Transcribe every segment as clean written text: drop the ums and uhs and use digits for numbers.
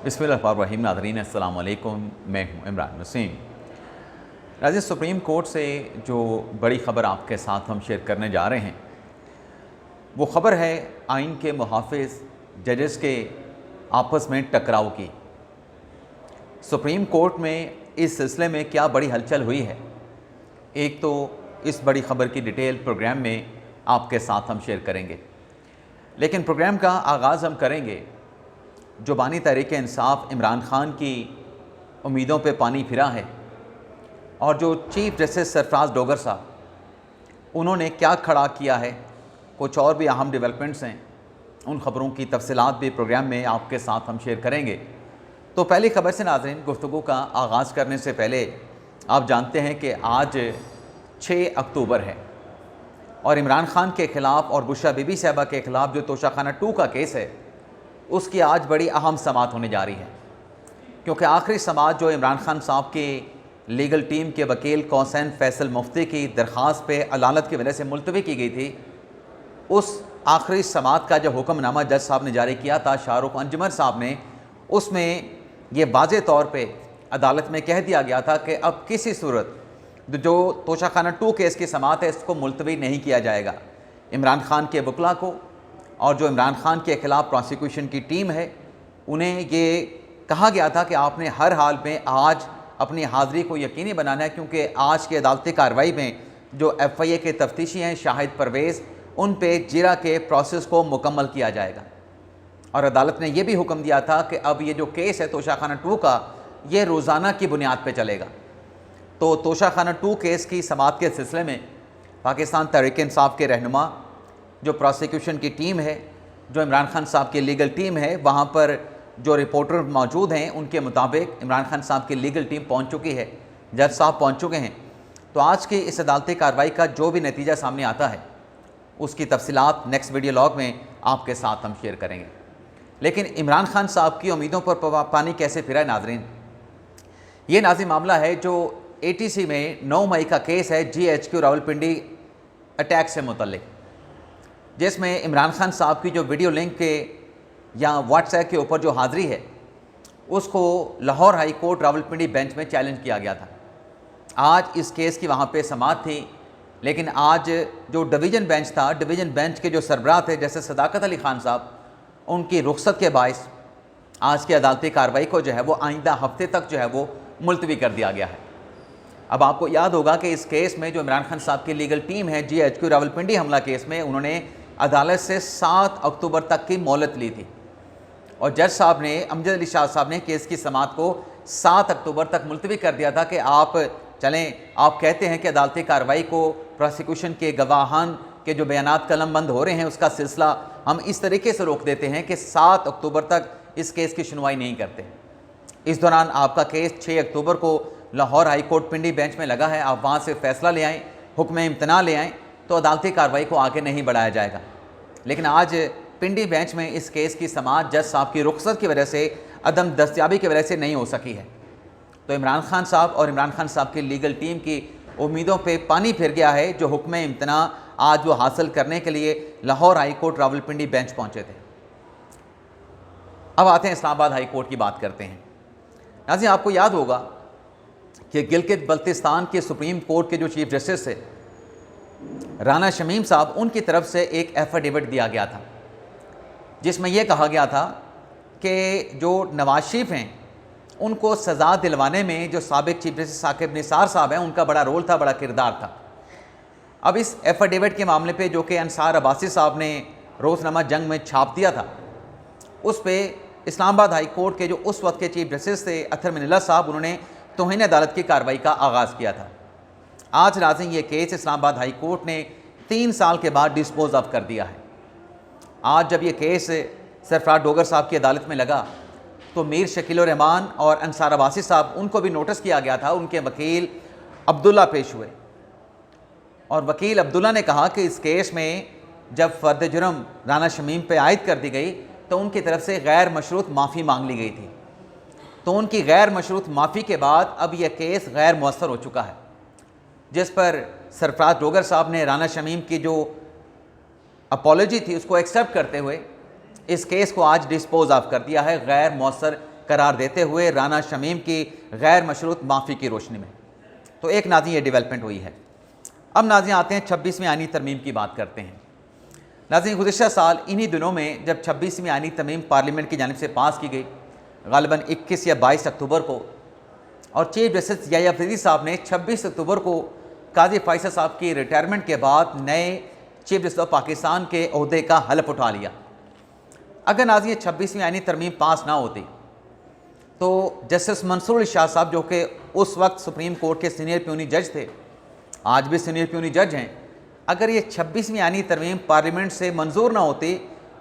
बिस्मिल्लाहिर्रहमानिर्रहीम। नाज़रीन अस्सलाम वालेकुम, मैं हूँ इमरान नसीम। नाज़रीन, सुप्रीम कोर्ट से जो बड़ी ख़बर आपके साथ हम शेयर करने जा रहे हैं वो ख़बर है आइन के मुहाफ़िज़ जजेस के आपस में टकराव की। सुप्रीम कोर्ट में इस सिलसिले में क्या बड़ी हलचल हुई है, एक तो इस बड़ी ख़बर की डिटेल प्रोग्राम में आपके साथ हम शेयर करेंगे। लेकिन प्रोग्राम का आगाज़ हम करेंगे जो बानी तहरीक इंसाफ इमरान ख़ान की उम्मीदों पे पानी फिरा है और जो चीफ़ जस्टिस सरफराज डोगर साहब उन्होंने क्या खड़ा किया है, कुछ और भी अहम डेवलपमेंट्स हैं, उन ख़बरों की तफसीलात भी प्रोग्राम में आपके साथ हम शेयर करेंगे। तो पहली ख़बर से नाज़रीन गुफ्तगू का आगाज़ करने से पहले आप जानते हैं कि आज 6 अक्टूबर है और इमरान ख़ान के ख़िलाफ़ और बुशरा बीबी साहिबा के ख़िलाफ़ जो तोशाखाना 2 का केस है उसकी आज बड़ी अहम समाअत होने जा रही है, क्योंकि आखिरी समाअत जो इमरान ख़ान साहब की लीगल टीम के वकील कौसैन फैसल मुफ्ती की दरख्वास्त पे अदालत की वजह से मुलतवी की गई थी, उस आखिरी समाअत का जो हुक्मनामा जज साहब ने जारी किया था शाहरुख अंजुमन साहब ने, उसमें ये वाज़े तौर पे अदालत में कह दिया गया था कि अब किसी सूरत जो तोशाखाना 2 केस की समाअत है इसको मुलतवी नहीं किया जाएगा। इमरान ख़ान के वकला को और जो इमरान ख़ान के ख़िलाफ़ प्रोसिक्यूशन की टीम है उन्हें ये कहा गया था कि आपने हर हाल में आज अपनी हाज़िरी को यकीनी बनाना है, क्योंकि आज की अदालती कार्रवाई में जो FIA के तफ्तीशी हैं शाहिद परवेज़, उन पे जिरा के प्रोसेस को मुकम्मल किया जाएगा। और अदालत ने यह भी हुक्म दिया था कि अब ये जो केस है तोशाखाना 2 का, ये रोज़ाना की बुनियाद पर चलेगा। तो तोशाखाना 2 केस की समाअत के सिलसिले में पाकिस्तान तहरीक इंसाफ के रहनुमा, जो प्रोसिक्यूशन की टीम है, जो इमरान ख़ान साहब की लीगल टीम है, वहाँ पर जो रिपोर्टर मौजूद हैं उनके मुताबिक इमरान ख़ान साहब की लीगल टीम पहुँच चुकी है, जज साहब पहुँच चुके हैं। तो आज की इस अदालती कार्रवाई का जो भी नतीजा सामने आता है उसकी तफसीलात नेक्स्ट वीडियो लॉग में आपके साथ हम शेयर करेंगे। लेकिन इमरान ख़ान साहब की उम्मीदों पर पानी कैसे फिरा है नाज़रीन, ये नाज़िम मामला है जो ATC में 9 मई का केस है GHQ रावलपिंडी अटैक से मुतल्लिक, जिसमें इमरान ख़ान साहब की जो वीडियो लिंक के या व्हाट्सएप के ऊपर जो हाज़िरी है उसको Lahore high court Rawalpindi bench में चैलेंज किया गया था। आज इस केस की वहाँ पे समाअत थी, लेकिन आज जो डिवीज़न बेंच था, डिवीज़न बेंच के जो सरबराह थे जैसे सदाकत अली ख़ान साहब, उनकी रुख्सत के बायस आज की अदालती कार्रवाई को जो है वो आइंदा हफ्ते तक जो है वो मुलतवी कर दिया गया है। अब आपको याद होगा कि इस केस में जो इमरान ख़ान साहब की लीगल टीम है GHQ रावलपिंडी हमला केस में, उन्होंने अदालत से 7 अक्टूबर तक की मोहलत ली थी और जज साहब ने, अमजद अली शाह साहब ने केस की समाअत को 7 अक्टूबर तक मुलतवी कर दिया था कि आप चलें, आप कहते हैं कि अदालती कार्रवाई को प्रोसिक्यूशन के गवाहान के जो बयानात कलमबंद हो रहे हैं उसका सिलसिला हम इस तरीके से रोक देते हैं कि 7 अक्टूबर तक इस केस की सुनवाई नहीं करते। इस दौरान आपका केस 6 अक्टूबर को लाहौर हाई कोर्ट पिंडी बेंच में लगा है, आप वहाँ से फ़ैसला ले आएँ, हुक्म इम्तना ले आएँ, तो अदालती कार्रवाई को आगे नहीं बढ़ाया जाएगा। लेकिन आज पिंडी बेंच में इस केस की समाअत जज साहब की रुख्सत की वजह से, अदम दस्तयाबी की वजह से नहीं हो सकी है। तो इमरान ख़ान साहब और इमरान ख़ान साहब की लीगल टीम की उम्मीदों पे पानी फिर गया है, जो हुक्म इम्तना आज वो हासिल करने के लिए Lahore high court Rawalpindi bench पहुँचे थे। अब आते हैं इस्लामाबाद हाई कोर्ट की बात करते हैं। नाज़रीन, आपको याद होगा कि गिलगित बल्तिस्तान के सुप्रीम कोर्ट के जो चीफ जस्टिस थे राना शमीम साहब, उनकी तरफ से एक एफिडेविट दिया गया था जिसमें यह कहा गया था कि जो नवाज शरीफ हैं उनको सज़ा दिलवाने में जो साबिक चीफ जस्टिस साकिब निसार साहब हैं उनका बड़ा रोल था, बड़ा किरदार था। अब इस एफिडेविट के मामले पे जो कि अंसार अब्बासी साहब ने रोज़नामा जंग में छाप दिया था, उस पर इस्लामाबाद हाई कोर्ट के जो उस वक्त के चीफ जस्टिस थे अतर मिनल्ला साहब, उन्होंने तौहीन अदालत की कार्रवाई का आगाज़ किया था। आज नाज़रीन ये केस इस्लामाबाद हाई कोर्ट ने 3 साल के बाद डिस्पोज ऑफ कर दिया है। आज जब ये केस सरफराज डोगर साहब की अदालत में लगा तो मीर शकील रहमान और अंसार अब्बासी साहब, उनको भी नोटिस किया गया था। उनके वकील अब्दुल्ला पेश हुए और वकील अब्दुल्ला ने कहा कि इस केस में जब फ़र्द जुर्म राना शमीम पे आयद कर दी गई तो उनकी तरफ से गैर मशरूत माफ़ी मांग ली गई थी। तो उनकी गैर मशरूत माफ़ी के बाद अब यह केस गैर मौसर हो चुका है, जिस पर सरफराज डोगर साहब ने राना शमीम की जो अपॉलोजी थी उसको एक्सेप्ट करते हुए इस केस को आज डिस्पोज ऑफ कर दिया है गैर मौसर करार देते हुए राना शमीम की गैर मशरूत माफ़ी की रोशनी में। तो एक नाज़रीन ये डेवलपमेंट हुई है। अब नाज़रीन आते हैं 26वीं आईनी तरमीम की बात करते हैं। नाज़रीन गुज़िश्ता साल इन्हीं दिनों में जब 26वीं आईनी तरमीम पार्लियामेंट की जानिब से पास की गई, ग़ालिबन 21 या 22 अक्टूबर को, और चीफ जस्टिस याह्या अफरीदी साहब ने 26 अक्टूबर को काजी फैसल साहब की रिटायरमेंट के बाद नए चीफ जस्टिस ऑफ पाकिस्तान के ओहदे का हलफ उठा लिया। अगर नाज़रीन 26वीं आईनी तरमीम पास ना होती तो जस्टिस मंसूर अली शाह साहब, जो कि उस वक्त सुप्रीम कोर्ट के सीनियर प्यूनी जज थे, आज भी सीनियर प्यूनी जज हैं, अगर ये 26वीं आईनी तरमीम पार्लियामेंट से मंजूर ना होती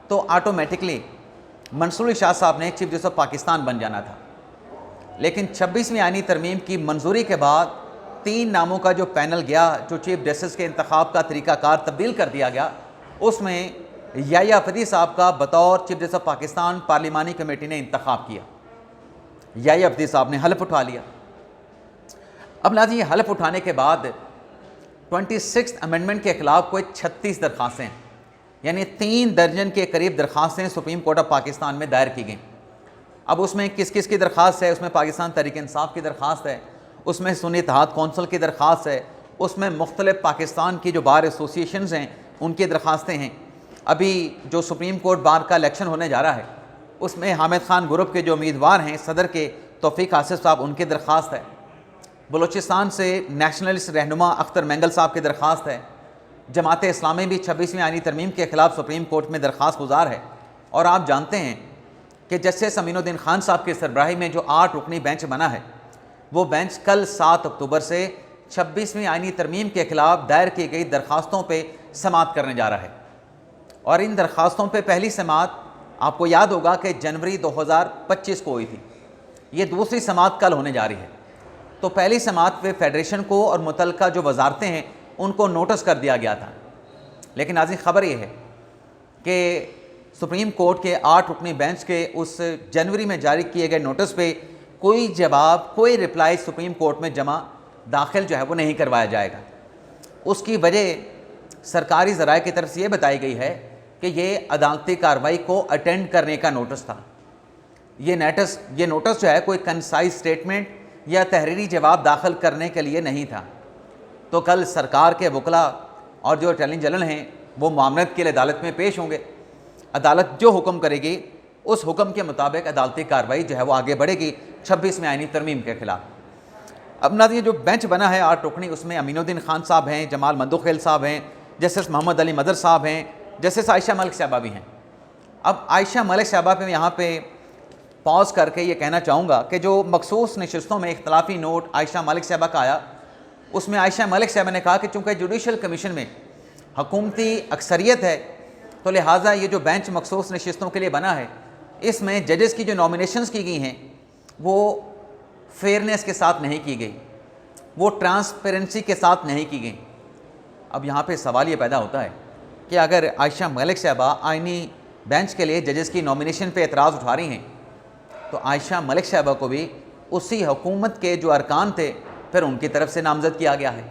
तो ऑटोमेटिकली मंसूर अली शाह साहब ने चीफ जस्टिस ऑफ पाकिस्तान बन जाना था। लेकिन 26वीं आईनी तरमीम की मंजूरी के बाद 3 नामों का जो पैनल गया, जो चीफ जस्टिस के इंतखाब का तरीक़ाकार तब्दील कर दिया गया, उसमें याह्या अफरीदी साहब का बतौर चीफ जस्टिस ऑफ पाकिस्तान पार्लिमानी कमेटी ने इंतखाब किया। याह्या अफरीदी साहब ने हलफ उठा लिया। अब नाज़रीन ये हलफ उठाने के बाद 26th अमेंडमेंट के ख़िलाफ़ कोई 36 दरख्वास्तें, यानी 3 दर्जन के करीब दरख्वास्तें सुप्रीम कोर्ट ऑफ पाकिस्तान में दायर की गई। अब उसमें किस किस की दरख्वास्त है? उसमें पाकिस्तान तहरीक इंसाफ की दरख्वास्त है, उसमें सुन्नी इत्तेहाद कौंसिल की दरख्वास्त है, उसमें मुख्तलिफ पाकिस्तान की जो बार एसोसिएशंस हैं उनकी दरख्वास्तें हैं। अभी जो सुप्रीम कोर्ट बार का इलेक्शन होने जा रहा है उसमें हामिद खान ग्रुप के जो उम्मीदवार हैं सदर के, तौफीक आसिफ साहब, उनकी दरख्वास्त है। बलूचिस्तान से नेशनलिस्ट रहनुमा अख्तर मेंगल साहब की दरख्वास्त है। जमात इस्लामी भी 26वीं आईनी तरमीम के ख़िलाफ़ सुप्रीम कोर्ट में दरख्वास्त गुजार है। और आप जानते हैं कि जस्टिस अमीनुद्दीन खान साहब की सरबराही में जो 8 रुकनी बेंच बना है, वो बेंच कल 7 अक्टूबर से 26वीं आईनी तरमीम के ख़िलाफ़ दायर की गई दरख्वास्तों पर समाअत करने जा रहा है। और इन दरख्वास्तों पर पहली समाअत आपको याद होगा कि जनवरी 2025 को हुई थी। ये दूसरी समाअत कल होने जा रही है। तो पहली समाअत पे फेडरेशन को और मुतल्लिका जो वजारतें हैं उनको नोटिस कर दिया गया था। लेकिन नाज़रीन खबर ये है कि सुप्रीम कोर्ट के 8 रुकनी बेंच के उस जनवरी में जारी किए गए नोटिस पे कोई जवाब, कोई रिप्लाई सुप्रीम कोर्ट में जमा दाखिल जो है वो नहीं करवाया जाएगा। उसकी वजह सरकारी ज़राए की तरफ से ये बताई गई है कि ये अदालती कार्रवाई को अटेंड करने का नोटिस था। ये नोटिस जो है कोई कंसाइज स्टेटमेंट या तहरीरी जवाब दाखिल करने के लिए नहीं था। तो कल सरकार के वकला और जो अटॉर्नी जनरल हैं वो मामलत के लिए अदालत में पेश होंगे। अदालत जो हुक्म करेगी उस हुक्म के मुताबिक अदालती कार्रवाई जो है वो आगे बढ़ेगी 26वीं आईनी तरमीम के ख़िलाफ़। अब नाज़रीन जो बेंच बना है 8 रुकनी, उसमें अमीनुद्दीन खान साहब हैं, जमाल मंदोखेल साहब हैं, जस्टिस मोहम्मद अली मदर साहब हैं, जस्टिस आयशा मलिक साहबा भी हैं। अब आयशा मलिक साहबा पे यहाँ पे पॉज करके ये कहना चाहूँगा कि जो मखसूस नशिस्तों में इख्तलाफी नोट आयशा मलिक साहबा का आया, उसमें आयशा मलिक साहबा ने कहा कि चूँकि जुडिशल कमीशन में हुकूमती अक्सरियत है तो लिहाजा ये जो बेंच मखसूस नशिस्तों के लिए बना है, इसमें जजेस की जो नॉमिनेशंस की गई हैं वो फेयरनेस के साथ नहीं की गई, वो ट्रांसपेरेंसी के साथ नहीं की गई। अब यहाँ पे सवाल ये पैदा होता है कि अगर आयशा मलिक साहबा आईनी बेंच के लिए जजेस की नॉमिनेशन पे एतराज़ उठा रही हैं तो आयशा मलिक साहबा को भी उसी हुकूमत के जो अरकान थे फिर उनकी तरफ से नामज़द किया गया है।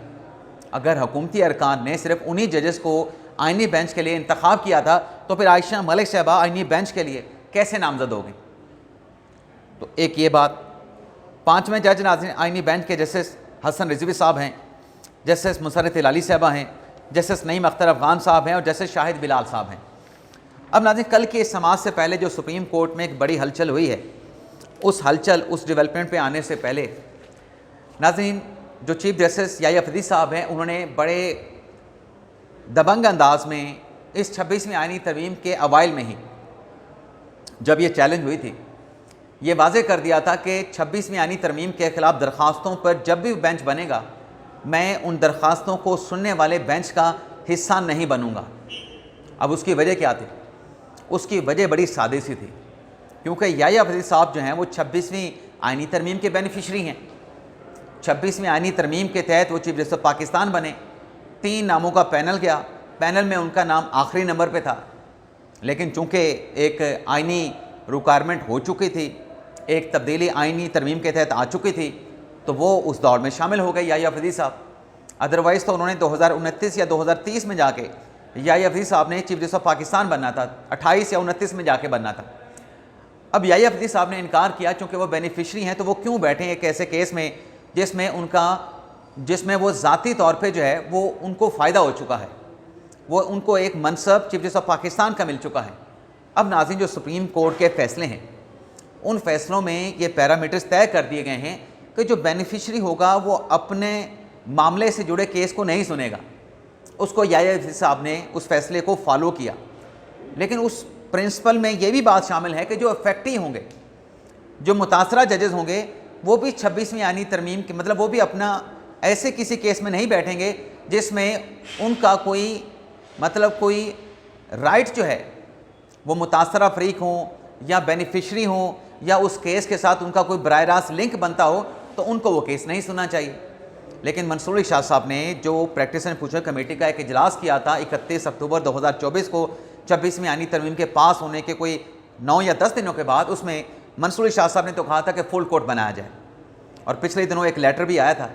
अगर हुकूमती अरकान ने सिर्फ उन्हीं जजेस को आईनी बेंच के लिए इंतखाब किया था तो फिर आयशा मलिक साहबा आईनी बेंच के लिए कैसे नामज़द हो गई? तो एक ये बात। 5वें जज नाज़रीन आईनी बेंच के जस्टिस हसन रिजवी साहब हैं, जस्टिस मुसर्रत हिलाली साहबा हैं, जस्टिस नईम अख्तर अफ़गान साहब हैं और जस्टिस शाहिद बिलाल साहब हैं। अब नाज़रीन कल के समाज से पहले जो सुप्रीम कोर्ट में एक बड़ी हलचल हुई है, उस डेवलपमेंट पे आने से पहले नाज़रीन जो चीफ जस्टिस याह्या अफरीदी साहब हैं उन्होंने बड़े दबंग अंदाज में इस 26वीं आईनी तरमीम के अवाइल में ही जब ये चैलेंज हुई थी, ये वाज़े कर दिया था कि 26वीं आईनी तरमीम के ख़िलाफ़ दरख्वास्तों पर जब भी बेंच बनेगा मैं उन दरख्वास्तों को सुनने वाले बेंच का हिस्सा नहीं बनूंगा। अब उसकी वजह क्या थी? उसकी वजह बड़ी सादी सी थी, क्योंकि याह्या अफरीदी साहब जो हैं वो 26वीं आईनी तरमीम के बेनिफिशरी हैं। 26वीं आईनी तरमीम के तहत वो चीफ जस्टिस ऑफ पाकिस्तान बने। 3 नामों का पैनल गया, पैनल में उनका नाम आखिरी नंबर पे था, लेकिन चूँकि एक आईनी रिक्वायरमेंट हो चुकी थी, एक तब्दीली आईनी तरमीम के तहत आ चुकी थी, तो वो उस दौड़ में शामिल हो गए याह्या अफरीदी साहब। अदरवाइज़ तो उन्होंने 2029 या 2030 में जाके याह्या अफरीदी साहब ने चीफ जस्टिस ऑफ पाकिस्तान बनना था, 28 या 29 में जाके बनना था। अब याहिया अफरीदी साहब ने इनकार किया, चूँकि वो बेनिफिशरी हैं तो वो क्यों बैठे एक ऐसे केस में जिसमें वो ज़ाती तौर पे जो है वो उनको फ़ायदा हो चुका है, वो उनको एक मनसब चीफ जस्टिस ऑफ पाकिस्तान का मिल चुका है। अब नाज़रीन, जो सुप्रीम कोर्ट के फ़ैसले हैं उन फैसलों में ये पैरामीटर्स तय कर दिए गए हैं कि जो बेनिफिशरी होगा वो अपने मामले से जुड़े केस को नहीं सुनेगा। उसको याहिया अफरीदी साहब ने उस फैसले को फॉलो किया, लेकिन उस प्रिंसिपल में ये भी बात शामिल है कि जो अफेक्टी होंगे, जो मुतासरा जजेस होंगे, वो भी 26वीं आईनी तरमीम के मतलब वो भी अपना ऐसे किसी केस में नहीं बैठेंगे जिसमें उनका कोई राइट जो है वो मुतासरा फरीक हों या बेनिफिशरी हों या उस केस के साथ उनका कोई बराह रास्त लिंक बनता हो, तो उनको वो केस नहीं सुनना चाहिए। लेकिन मंसूर अली शाह साहब ने जो प्रैक्टिस एंड फ्यूचर कमेटी का एक इजलास किया था 31 अक्टूबर 2024 को 26वीं आईनी तरमीम के पास होने के कोई 9 या 10 दिनों के बाद, उसमें मंसूर अली शाह साहब ने तो कहा था कि फुल कोर्ट बनाया जाए। और पिछले दिनों एक लेटर भी आया था,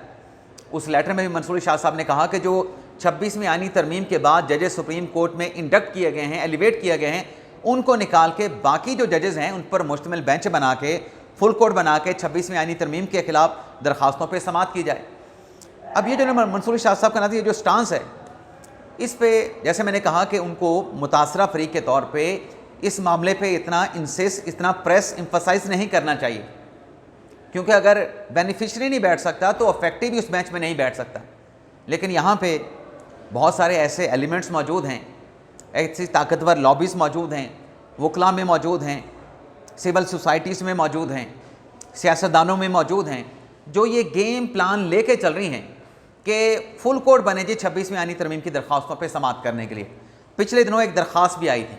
उस लेटर में भी मंसूर अली शाह साहब ने कहा कि जो 26वीं आईनी तरमीम के बाद जजेस सुप्रीम कोर्ट में इंडक्ट किए गए हैं, एलिवेट किए गए हैं, उनको निकाल के बाकी जो जजेस हैं उन पर मुश्तमिल बेंच बना के फुल कोर्ट बना के 26वीं आईनी तरमीम के खिलाफ दरखास्तों पर समाअत की जाए। अब ये जो मंसूर अली शाह साहब का ये जो स्टांस है, इस पे जैसे मैंने कहा कि उनको मुतासरा फरीक के तौर पे इस मामले पे इतना प्रेस एम्फसाइज नहीं करना चाहिए, क्योंकि अगर बेनिफिशरी नहीं बैठ सकता तो अफेक्टिव भी उस बेंच में नहीं बैठ सकता। लेकिन यहाँ पे बहुत सारे ऐसे एलिमेंट्स मौजूद हैं, ऐसी ताकतवर लॉबीज़ मौजूद हैं, वकला में मौजूद हैं, सिविल सोसाइटीज़ में मौजूद हैं, सियासतदानों में मौजूद हैं, जो ये गेम प्लान लेके चल रही हैं कि फुल कोर्ट बने जी 26वीं आईनी तरमीम की दरख्वास्तों पे समाअत करने के लिए। पिछले दिनों एक दरख्वास्त भी आई थी,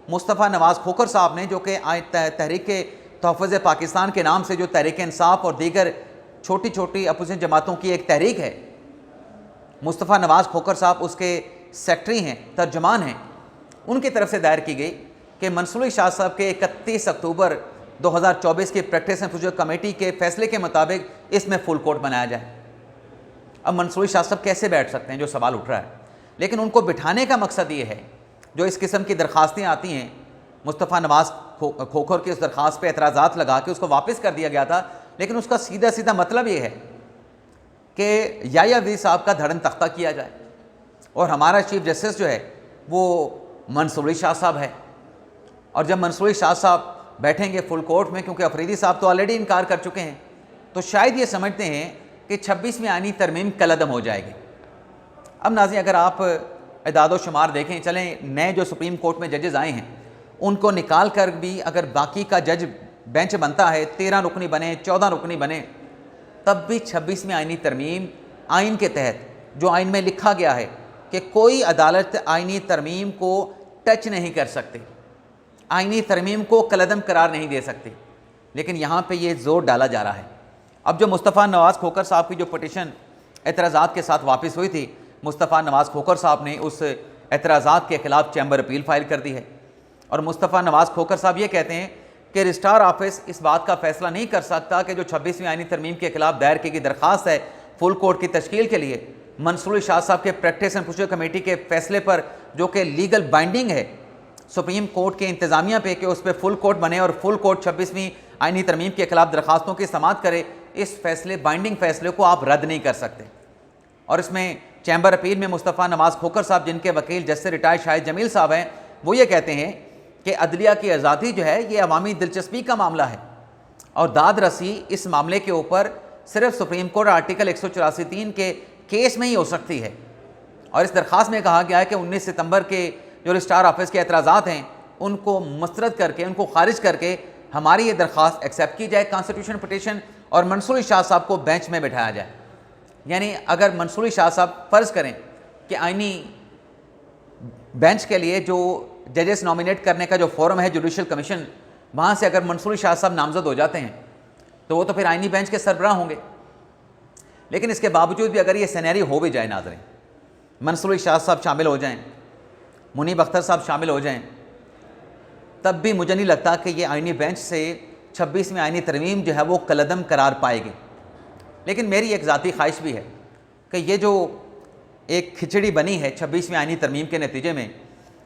मुस्तफ़ा नवाज़ खोखर साहब ने, जो कि तहरीक तहफ़्फ़ुज़ पाकिस्तान के नाम से जो तहरीक इंसाफ और दीगर छोटी छोटी अपोजिशन जमातों की एक तहरीक है, मुस्तफ़ा नवाज़ खोखर साहब उसके सेक्रेटरी हैं, तर्जमान हैं, उनकी तरफ से दायर की गई कि मंसूर अली शाह साहब के 31 अक्टूबर 2024 की प्रैक्टिस एंड फ्यूचर कमेटी के फैसले के मुताबिक इसमें फुल कोर्ट बनाया जाए। अब मंसूर अली शाह साहब कैसे बैठ सकते हैं, जो सवाल उठ रहा है। लेकिन उनको बिठाने का मकसद ये है, जो इस किस्म की दरख्वास्तें आती हैं, मुस्तफ़ा नवाज़ खोखर की उस दरख्वास्त पे एतराज़ात लगा के उसको वापस कर दिया गया था, लेकिन उसका सीधा सीधा मतलब ये है कि याहिया अफरीदी साहब का धड़न तख्ता किया जाए और हमारा चीफ जस्टिस जो है वो मंसूर अली शाह साहब है। और जब मंसूर अली शाह साहब बैठेंगे फुल कोर्ट में, क्योंकि अफरीदी साहब तो ऑलरेडी इनकार कर चुके हैं, तो शायद ये समझते हैं कि 26वीं आईनी तरमीम कलअदम हो जाएगी। अब नाज़रीन, अगर आप इदाद शुमार देखें, चलें नए जो सुप्रीम कोर्ट में जजेस आए हैं उनको निकाल कर भी अगर बाकी का जज बेंच बनता है, 13 रुकनी बने, 14 रुकनी बने, तब भी 26वीं आईनी तरमीम आइन के तहत, जो आइन में लिखा गया है कि कोई अदालत आइनी तरमीम को टच नहीं कर सकती, आइनी तरमीम को कलअदम करार नहीं दे सकती। लेकिन यहाँ पे ये ज़ोर डाला जा रहा है। अब जो मुस्तफ़ा नवाज़ खोखर साहब की जो पटिशन एतराज़ात के साथ वापस हुई थी, मुस्तफ़ा नवाज़ खोखर साहब ने उस एतराज़ात के ख़िलाफ़ चैम्बर अपील फ़ाइल कर दी है। और मुस्तफ़ा नवाज़ खोखर साहब ये कहते हैं कि रजिस्ट्रार ऑफिस इस बात का फ़ैसला नहीं कर सकता कि जो 26वीं आईनी तरमीम के ख़िलाफ़ दायर की गई दरख्वास्त है फुल कोर्ट की तश्कील के लिए, मंसूर अली शाह साहब के प्रैक्टिस एंड फ्यूचर कमेटी के फ़ैसले पर, जो कि लीगल बाइंडिंग है सुप्रीम कोर्ट के इंतज़ामिया पे कि उस पर फुल कोर्ट बने और फुल कोर्ट 26वीं आईनी तरमीम के ख़िलाफ़ दरख्वास्तों की समाअत करे, इस फैसले बाइंडिंग फ़ैसले को आप रद्द नहीं कर सकते। और इसमें चैम्बर अपील में मुस्तफ़ा नवाज़ खोखर साहब, जिनके वकील जस्टिस रिटायर्ड शाहिद जमील साहब हैं, वो ये कहते हैं कि अदलिया की आज़ादी जो है ये अवामी दिलचस्पी का मामला है और दाद रसी इस मामले के ऊपर सिर्फ सुप्रीम कोर्ट आर्टिकल 184(3) के केस में ही हो सकती है। और इस दरख्वास्त में कहा गया है कि 19 सितंबर के जो रजिस्ट्रार ऑफिस के एतराज़ात हैं उनको मुस्तरद करके, उनको खारिज करके हमारी ये दरख्वास्त एक्सेप्ट की जाए कॉन्स्टिट्यूशन पिटीशन, और मंसूर अली शाह साहब को बेंच में बिठाया जाए। यानी अगर मंसूर अली शाह साहब फ़र्ज़ करें कि आइनी बेंच के लिए जो जजेस नॉमिनेट करने का जो फोरम है जुडिशल कमीशन, वहाँ से अगर मंसूर अली शाह साहब नामज़द हो जाते हैं तो वो तो फिर आइनी बेंच के सरबराह होंगे। लेकिन इसके बावजूद भी अगर ये सिनेरियो हो भी जाए नाज़रीन, मंसूर अली शाह साहब शामिल हो जाएं, मुनीब अख्तर साहब शामिल हो जाएं, तब भी मुझे नहीं लगता कि ये आइनी बेंच से 26वीं आइनी तरमीम जो है वो कलअदम करार पाएगी। लेकिन मेरी एक ज़ाती ख्वाहिश भी है कि ये जो एक खिचड़ी बनी है 26वीं आइनी तरमीम के नतीजे में,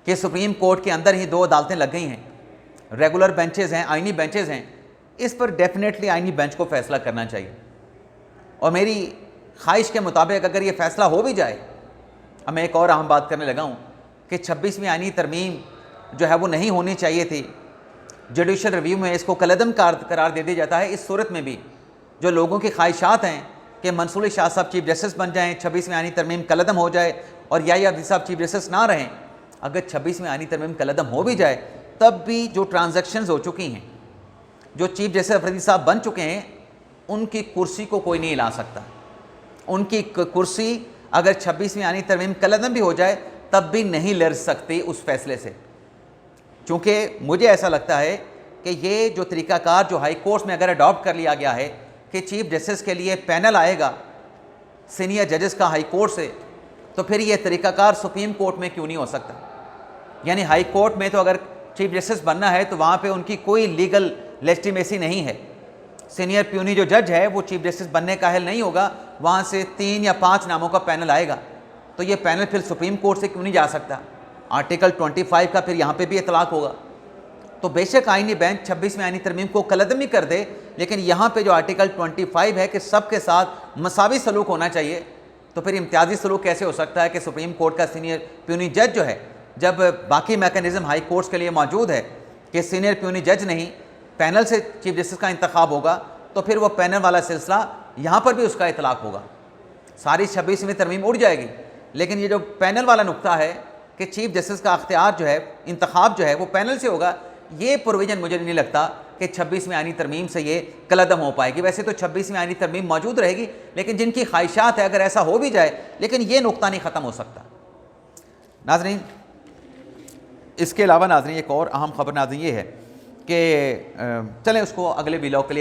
कि सुप्रीम कोर्ट के अंदर ही 2 अदालतें लग गई हैं, रेगुलर बेंचेस हैं, आइनी बेंचेस हैं, इस पर डेफिनेटली आइनी बेंच को फैसला करना चाहिए। और मेरी ख्वाहिश के मुताबिक अगर ये फैसला हो भी जाए, अब मैं एक और अहम बात करने लगा हूँ कि 26वीं आइनी तरमीम जो है वो नहीं होनी चाहिए थी, जुडिशल रिव्यू में इसको कलअदम करार दे दिया जाता है। इस सूरत में भी जो लोगों की ख्वाहिशात हैं कि मंसूर अली शाह साहब चीफ जस्टिस बन जाएँ, 26वीं आइनी तरमीम कलअदम हो जाए और याहिया अब्दी साहब चीफ जस्टिस ना रहें, अगर 26वीं आइनी तरमीम कलअदम हो भी जाए तब भी जो ट्रांजैक्शंस हो चुकी हैं, जो चीफ जस्टिस अफरीदी साहब बन चुके हैं, उनकी कुर्सी को कोई नहीं हिला सकता। उनकी कुर्सी अगर 26वीं आइनी तरमीम कलअदम भी हो जाए तब भी नहीं लड़ सकती उस फैसले से। चूँकि मुझे ऐसा लगता है कि ये जो तरीक़ाकार जो हाई कोर्ट में अगर अडॉप्ट कर लिया गया है कि चीफ जस्टिस के लिए पैनल आएगा सीनियर जजेस का हाई कोर्ट से, तो फिर ये तरीक़ाकार सुप्रीम कोर्ट में क्यों नहीं हो सकता? यानी हाई कोर्ट में तो अगर चीफ जस्टिस बनना है तो वहाँ पे उनकी कोई लीगल लेजिटिमेसी नहीं है। सीनियर प्यूनी जो जज है वो चीफ जस्टिस बनने का अहल नहीं होगा, वहाँ से 3 या 5 नामों का पैनल आएगा, तो ये पैनल फिर सुप्रीम कोर्ट से क्यों नहीं जा सकता? आर्टिकल 25 का फिर यहाँ पे भी इतलाक़ होगा। तो बेशक आइनी बेंच 26वीं आइनी तरमीम को कलअदम ही कर दे, लेकिन यहाँ पे जो आर्टिकल 25 है कि सबके साथ मसावी सलूक होना चाहिए, तो फिर इम्तियाजी सलूक कैसे हो सकता है कि सुप्रीम कोर्ट का सीनियर प्यूनी जज जो है, जब बाकी मैकेनिज़्म हाई कोर्ट्स के लिए मौजूद है कि सीनियर प्यूनी जज नहीं पैनल से चीफ जस्टिस का इंतखाब होगा, तो फिर वो पैनल वाला सिलसिला यहाँ पर भी उसका इतलाक़ होगा, सारी 26वीं तरमीम उड़ जाएगी। लेकिन ये जो पैनल वाला नुक्ता है कि चीफ जस्टिस का अख्तियार जो है, इंतखाब जो है वो पैनल से होगा, ये प्रोविज़न मुझे नहीं लगता कि 26वीं आइनी तरमीम से ये कलअदम हो पाएगी। वैसे तो 26वीं आइनी तरमीम मौजूद रहेगी, लेकिन जिनकी ख्वाहिशात है अगर ऐसा हो भी जाए, लेकिन ये नुक्ता नहीं ख़त्म हो सकता। नाज़रीन, इसके अलावा नाज़रीन एक और अहम ख़बर नाज़रीन ये है कि चलें उसको अगले व्लॉग के लिए